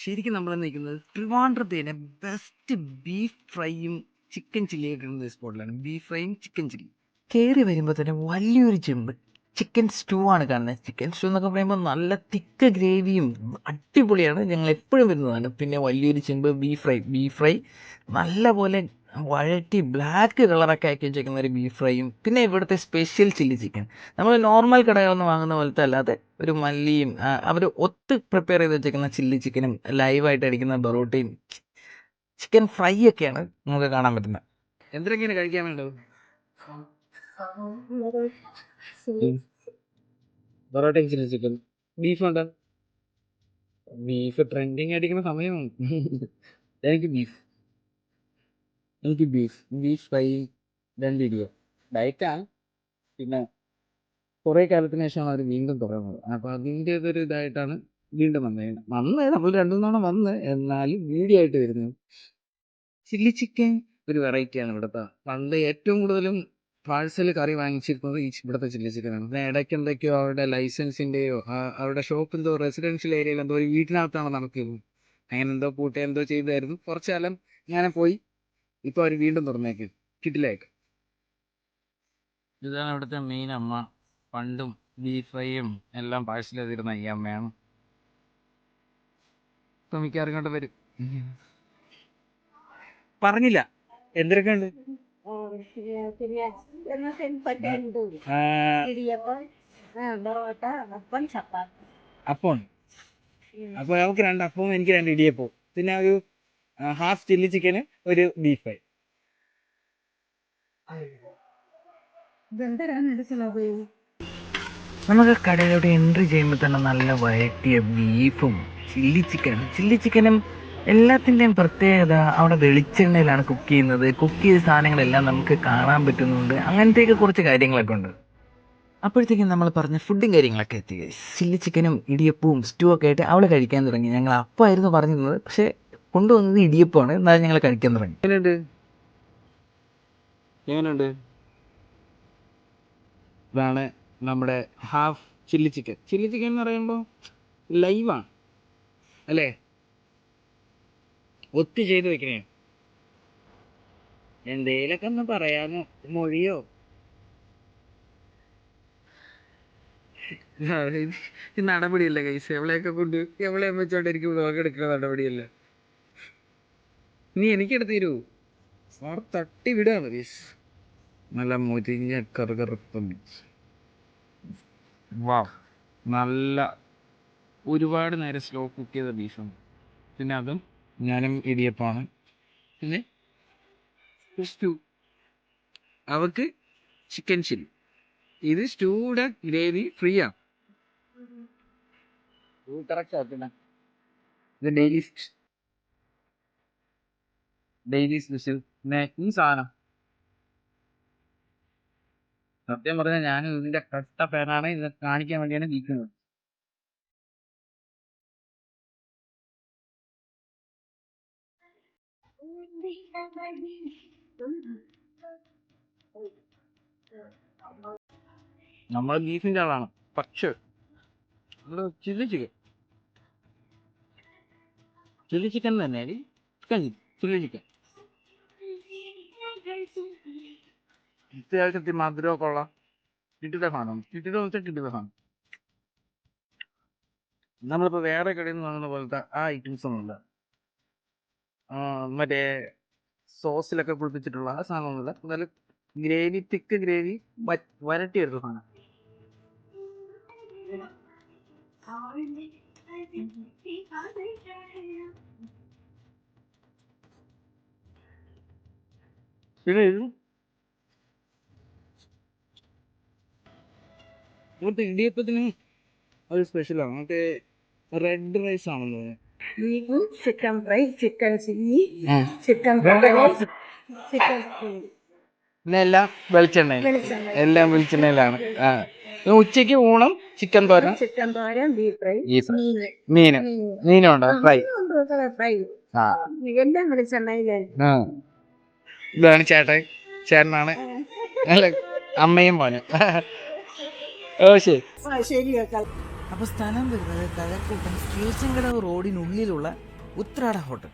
ശരിക്കും നമ്മൾ നിൽക്കുന്നത് ട്രിവാൻഡ്രത്തേനെ ബെസ്റ്റ് ബീഫ് ഫ്രൈയും ചിക്കൻ ചില്ലിയൊക്കെ കിട്ടുന്ന സ്പോട്ടിലാണ്. ബീഫ് ഫ്രൈയും ചിക്കൻ ചില്ലി കയറി വരുമ്പോൾ തന്നെ വലിയൊരു ചെമ്പ് ചിക്കൻ സ്റ്റൂ ആണ് കാണുന്നത്. ചിക്കൻ സ്റ്റൂ എന്നൊക്കെ പറയുമ്പോൾ നല്ല തിക്ക് ഗ്രേവിയും അടിപൊളിയാണ്. ഞങ്ങൾ എപ്പോഴും വരുന്നതാണ്. പിന്നെ വലിയൊരു ചെമ്പ് ബീഫ് ഫ്രൈ നല്ല പോലെ വഴറ്റി ബ്ലാക്ക് കളറൊക്കെ ആക്കി വെച്ചേക്കുന്ന ഒരു ബീഫ് ഫ്രൈയും പിന്നെ ഇവിടുത്തെ സ്പെഷ്യൽ ചില്ലി ചിക്കൻ നമ്മൾ നോർമൽ കടകളിൽ നിന്ന് വാങ്ങുന്ന പോലത്തെ അല്ലാതെ ഒരു മല്ലിയും അവർ പ്രിപ്പയർ ചെയ്ത് വെച്ചേക്കുന്ന ചില്ലി ചിക്കനും ലൈവായിട്ട് അടിക്കുന്ന ബൊറോട്ടയും ചിക്കൻ ഫ്രൈ ഒക്കെയാണ് നമുക്ക് കാണാൻ പറ്റുന്നത്. എന്തൊക്കെയാണ് കഴിക്കാൻ വേണ്ടത്? പൊറോട്ടയും ചില്ലി ചിക്കൻ ബീഫ് ഉണ്ട്. ബീഫ് ട്രെൻഡിങ് അടിക്കുന്ന സമയമാണ്. എനിക്ക് ബീഫ് ഫ്രൈ 2 കിലോ ഡയറ്റാണ്. പിന്നെ കുറേ കാലത്തിന് ശേഷമാണ് അവർ വീണ്ടും തുടങ്ങുന്നത്. അപ്പോൾ അതിൻ്റെ ഒരു ഇതായിട്ടാണ് വീണ്ടും വന്നത് നമ്മൾ 2 തവണ എന്നാലും വീഡിയോ ആയിട്ട് വരുന്നത്. ചില്ലി ചിക്കൻ ഒരു വെറൈറ്റിയാണ് ഇവിടുത്തെ. പണ്ട് ഏറ്റവും കൂടുതലും പാഴ്സൽ കറി വാങ്ങിച്ചിരുന്നത് ഇവിടുത്തെ ചില്ലി ചിക്കനാണ്. പിന്നെ ഇടയ്ക്ക് എന്തൊക്കെയോ അവരുടെ ലൈസൻസിൻ്റെയോ അവരുടെ ഷോപ്പ് എന്തോ റെസിഡൻഷ്യൽ ഏരിയയിൽ എന്തോ ഒരു വീട്ടിനകത്താണ് നടക്കുന്നത്. അങ്ങനെ എന്തോ പൂട്ടി എന്തോ ചെയ്തായിരുന്നു. കുറച്ച് കാലം ഞാൻ പോയി. ഇപ്പോൾ അവർ വീണ്ടും തുറന്നേക്ക് കിട്ടിലേക്ക്. ഇതാണ് ഇവിടുത്തെ മെയിൻ അമ്മ. പണ്ടും ബീഫ് ഫ്രൈയും എല്ലാം പാഴ്സൽ ചെയ്തിരുന്ന ഈ അമ്മയാണ്. ഇപ്പം മിക്കവാറും ഇങ്ങോട്ട് വരും. പറഞ്ഞില്ല എന്തൊക്കെ ഉണ്ട്. അപ്പം അപ്പോൾ നമുക്ക് 2 അപ്പവും എനിക്ക് 2 ഇടിയപ്പവും പിന്നെ ഒരു ഹാഫ് ചില്ലി ചിക്കന് ഒരു ബീഫ് ഫ്രൈ. നമുക്ക് കടയിലോട്ട് എൻട്രി ചെയ്യുമ്പോൾ തന്നെ നല്ല വഴറ്റിയ ബീഫും ചില്ലി ചിക്കനും എല്ലാത്തിൻ്റെയും പ്രത്യേകത അവിടെ വെളിച്ചെണ്ണയിലാണ് കുക്ക് ചെയ്യുന്നത്. കുക്ക് ചെയ്ത സാധനങ്ങളെല്ലാം നമുക്ക് കാണാൻ പറ്റുന്നുണ്ട്. അങ്ങനത്തെയൊക്കെ കുറച്ച് കാര്യങ്ങളൊക്കെ ഉണ്ട്. അപ്പോഴത്തേക്കും നമ്മൾ പറഞ്ഞ ഫുഡും കാര്യങ്ങളൊക്കെ എത്തി. ചില്ലി ചിക്കനും ഇടിയപ്പവും സ്റ്റൂ ഒക്കെ ആയിട്ട് അവൾ കഴിക്കാൻ തുടങ്ങി. ഞങ്ങൾ അപ്പമായിരുന്നു പറഞ്ഞിരുന്നത്, പക്ഷേ കൊണ്ടുവന്നത് ഇടിയപ്പമാണ്. എന്നാലും ഞങ്ങൾ കഴിക്കാൻ തുടങ്ങി. എങ്ങനെയുണ്ട്? ഇതാണ് നമ്മുടെ ഹാഫ് ചില്ലി ചിക്കൻ എന്ന് പറയുമ്പോൾ ലൈവാണ് അല്ലേ? ഒത്തു ചെയ്ത് വെക്കണേ. എന്തേലൊക്കെ ഒന്ന് പറയാനോ മൊഴിയോ? ഇത് നടപടിയല്ല കൈസ്. എവളെയൊക്കെ കൊണ്ട് എവളെ വെച്ചോണ്ട് എനിക്ക് നോക്കെടുക്കുന്ന നടപടിയല്ല. നീ എനിക്കെടുത്ത് തരൂ. സാർ തട്ടി വിടാണ് കൈസ്. നല്ല മുരിഞ്ഞ കറുകറുപ്പം. വാ നല്ല ഒരുപാട് നേരം സ്ലോ കുക്ക് ചെയ്ത ബീഫാണ്. പിന്നെ അതും ഞാനും ഇടിയപ്പമാണ്. പിന്നെ സ്റ്റൂ അവക്ക് ചിക്കൻ ചില്ലി. ഇത് സ്റ്റൂയുടെ ഗ്രേവി ഫ്രീ ആണ്. കറക്റ്റ്. ഇത് ഡെയിലി സ്പെഷ്യൽ. പിന്നെ ഈ സാധനം സത്യം പറഞ്ഞാൽ ഞാൻ ഇതിന്റെ കട്ട ഫാനാണ്. ഇത് കാണിക്കാൻ വേണ്ടിയാണ് നിൽക്കുന്നത്. നമ്മൾ ബീഫിന്റെ ആളാണ്. പക്ഷേ ചില്ലി ചിക്കൻ തന്നെ ചില്ലി ചിക്കൻ അത്യാവശ്യത്തിൽ മധുരമൊക്കെ ഉള്ള കിട്ടിയ സാധനം. നമ്മളിപ്പോൾ വേറെ കടയിൽ നിന്ന് വാങ്ങുന്ന പോലത്തെ ആ ഐറ്റംസ് ഒന്നുമില്ല. മറ്റേ സോസിലൊക്കെ കുളിപ്പിച്ചിട്ടുള്ള ആ സാധനമൊന്നുമില്ല. എന്നാലും ഗ്രേവി തിക്ക് ഗ്രേവി വരട്ടി വരുന്ന സാധനം. പിന്നെ ഇവിടുത്തെ ഇടിയപ്പത്തിന് ഒരു സ്പെഷ്യലാണ്. മറ്റേ റെഡ് റൈസ് ആണല്ലോ. Chicken fry, chicken chilli, chicken പിന്നെ എല്ലാം വെളിച്ചെണ്ണയിലാണ്. ഉച്ചയ്ക്ക് ഊണം ചിക്കൻ തോരൻ, ബീഫ് ഫ്രൈ, മീനുണ്ടോ ഫ്രൈ. എല്ലാം വെളിച്ചെണ്ണയിലേ. ഇതാണ് ചേട്ടനാണ് അല്ല അമ്മയും മോനും. ഓ ശരി. ശരി. അപ്പോൾ സ്ഥലം വരുന്നത് കഴക്കൂട്ടം സ്റ്റേഷൻ കടവ് റോഡിനുള്ളിലുള്ള ഉത്രാട ഹോട്ടൽ.